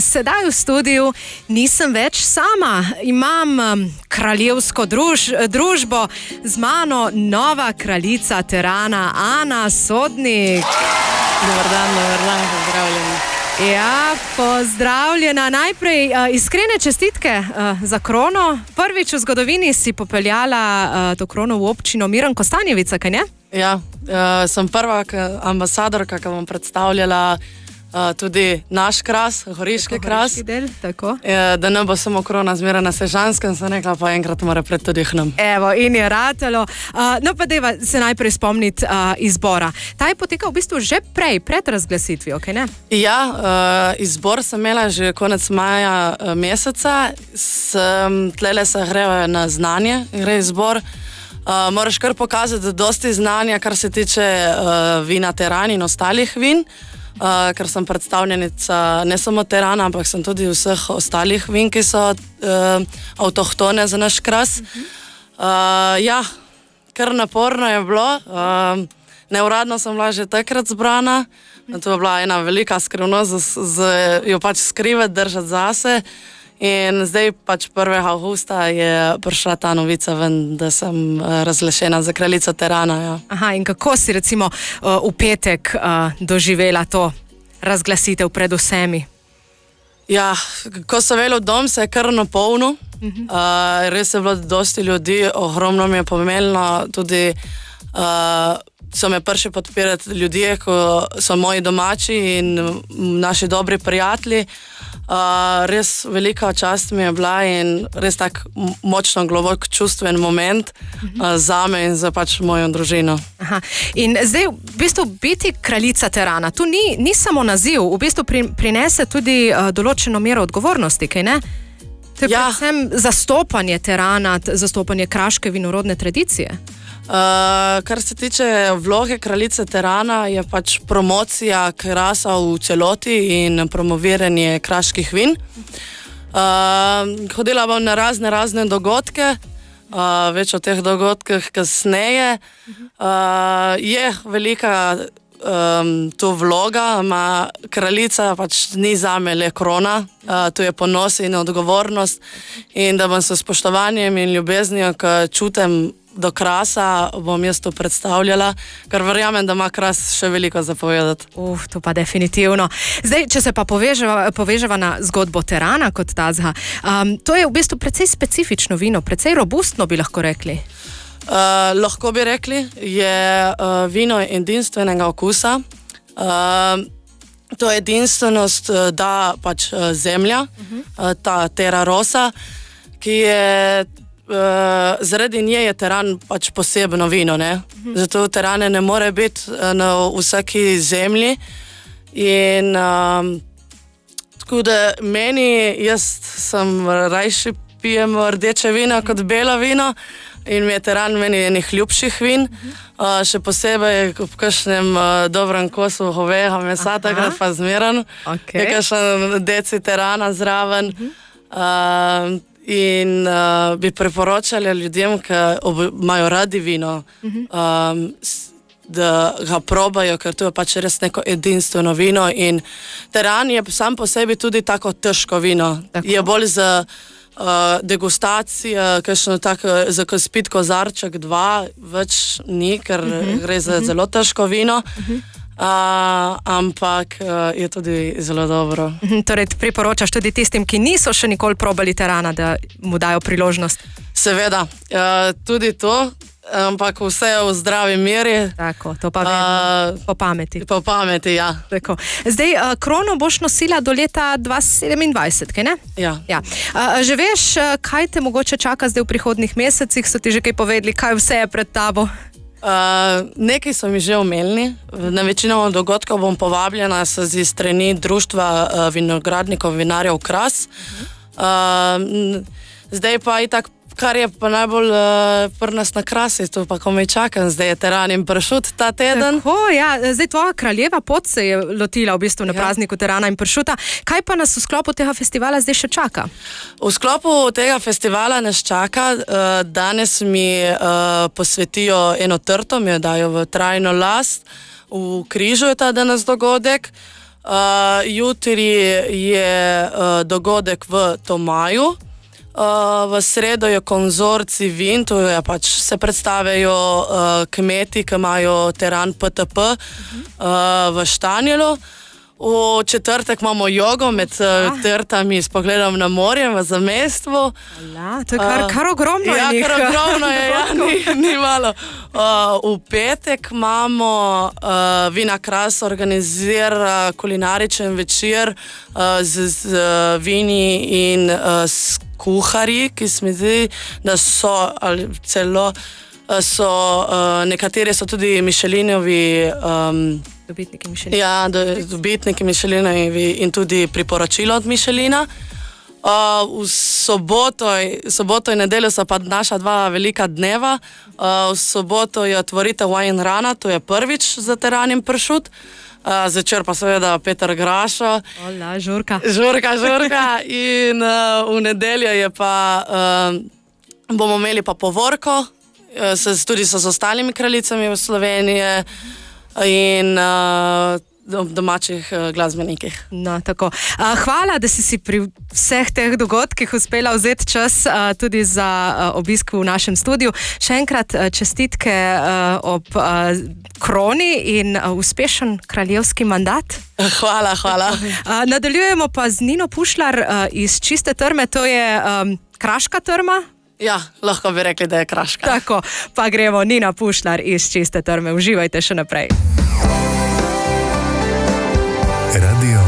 Sedaj v studiu nisem več sama. Imam kraljevsko družbo, z mano nova kraljica terana, Ana Sodnik. Dobar dan, pozdravljeni. Ja, pozdravljena. Najprej iskrene čestitke za krono. Prvič v zgodovini si popeljala to krono v občino Miran Kostanjevica, kaj ne? Ja, sem prva ambasadorka, ki bom predstavljala tudi naš kras, Goriški kras. Del, tako. Da ne bo samo krona zmeraj na Sežanskem, sem rekla, pa enkrat mora pred tudi k nam. Evo, in je ratalo. No pa deva se najprej spomniti izbora. Ta je potekal v bistvu že pred razglasitvijo, kaj ne? Ja, izbor sem imela že konec maja meseca. Tlele se gre na znanje, gre izbor. Moraš kar pokazati dosti znanja, kar se tiče vina teran in ostalih vin. Ker sem predstavljenica ne samo terana, ampak sem tudi vseh ostalih vin, ki so avtohtone za naš kras. Ja, kar naporno je bilo. Neuradno sem bila že takrat zbrana. To je bila ena velika skrivnost, jo pač skrivati, držati zase. In zdaj pač 1. avgusta je prišla ta novica ven, da sem razglašena za kraljico terana. Ja. Aha, in kako si recimo v petek doživela to razglasitev pred vsemi? Ja, ko so veli v dom, se je kar napolnil. Res je bilo dosti ljudi, ogromno mi je pomenilo, tudi so me prši podpirati ljudje, ko so moji domači in naši dobri prijatelji. Res velika čast mi je bila in res tak močno, globok čustven moment zame in za pač mojo družino. Aha. In zdaj v bistvu biti kraljica terana, tu ni samo naziv, v bistvu prinese tudi določeno mero odgovornosti, kaj ne? To je predvsem zastopanje terana, zastopanje kraške vinorodne tradicije. Kar se tiče vloge kraljice terana, je pač promocija krasa v celoti in promoviranje kraških vin. Hodila bom na razne dogodke, več o teh dogodkih kasneje. Je velika to vloga, kraljica pač ni zame le krona, to je ponos in odgovornost in da bom s spoštovanjem in ljubeznijo, ki čutim do krasa, bom jaz to predstavljala, ker verjamem, da ima kras še veliko za povedati. To pa definitivno. Zdaj, če se pa poveževa na zgodbo terana kot tazga, to je v bistvu precej specifično vino, precej robustno bi lahko rekli. Lahko bi rekli, je vino edinstvenega okusa. To edinstvenost da pač zemlja, ta terra rosa, ki je zaradi nje je teran pač posebno vino, ne? Zato terane ne more biti na vsaki zemlji in tako da meni, jaz sem rajši pijem rdeče vino kot belo vino in mi je teran meni enih ljubših vin, še posebej v kakšnem dobrem kosu govejega mesa, takrat pa zmeran, je kakšen deci terana zraven. In bi priporočali ljudem, ki imajo radi vino, da ga probajo, ker to je pač res neko edinstveno vino in teran je sam po sebi tudi tako težko vino. Je bolj za degustacijo, kakšno tako, za spit kozarček 2, več ni, ker gre za zelo težko vino. Ampak je tudi zelo dobro. Torej priporočaš tudi tistim, ki niso še nikoli probali terana, da mu dajo priložnost? Seveda, tudi to, ampak vse v zdravi meri. Tako, to pa vedno po pameti. Po pameti, ja. Tako. Zdaj, krono boš nosila do leta 2027, kaj ne? Ja. Že veš, kaj te mogoče čaka zdaj v prihodnjih mesecih? So ti že kaj povedali, kaj vse je pred tabo? Nekaj so mi že omenili. Na večino dogodkov bom povabljena z strani društva vinogradnikov vinarjev Kras. Zdaj pa itak, kar je pa najbolj pri nas na Krasi, to pa komaj čakam, zdaj je teran in pršut ta teden. Tako, ja, zdaj tvoja kraljeva pot se je lotila v bistvu na prazniku terana in pršuta. Kaj pa nas v sklopu tega festivala zdaj še čaka? V sklopu tega festivala nas čaka, danes mi posvetijo eno trto, mi jo dajo v trajno last, v Križu je ta danes dogodek. Jutri je dogodek v Tomaju. V sredo je konzorcij vin, to je pač se predstavijo kmeti, ki imajo teran PTP v Štanjelu. V četrtek imamo jogo med trtami s pogledom na morje v zamestvu. To je kar ogromno. Ja, kar ogromno je, ni malo. V petek imamo Vina Kras organizira kulinaričen večer z vini in s kuharji, ki se mi zdi, da so ali celo nekateri so tudi Michelinovi dobitniki Michelina. Ja, dobitniki Michelinovi in tudi priporočilo od Michelina. V soboto in nedeljo so pa naša dva velika dneva. V soboto je otvoritev Wine Rana, to je prvič za teran in pršut. Zvečer pa seveda Peter Grašo. Ola, žurka. Žurka. In v nedeljo je pa, bomo imeli pa povorko, tudi z ostalimi kraljicami v Sloveniji in domačih glasbenikih. No, tako. Hvala, da si pri vseh teh dogodkih uspela vzeti čas tudi za obisk v našem studiu. Še enkrat čestitke ob kroni in uspešen kraljevski mandat. Hvala. Nadaljujemo pa z Nino Pušlar iz Čiste Trme, to je kraška trma. Ja, lahko bi rekli, da je kraška. Tako, pa gremo Nina Pušlar iz Čiste Trme. Uživajte še naprej. Radio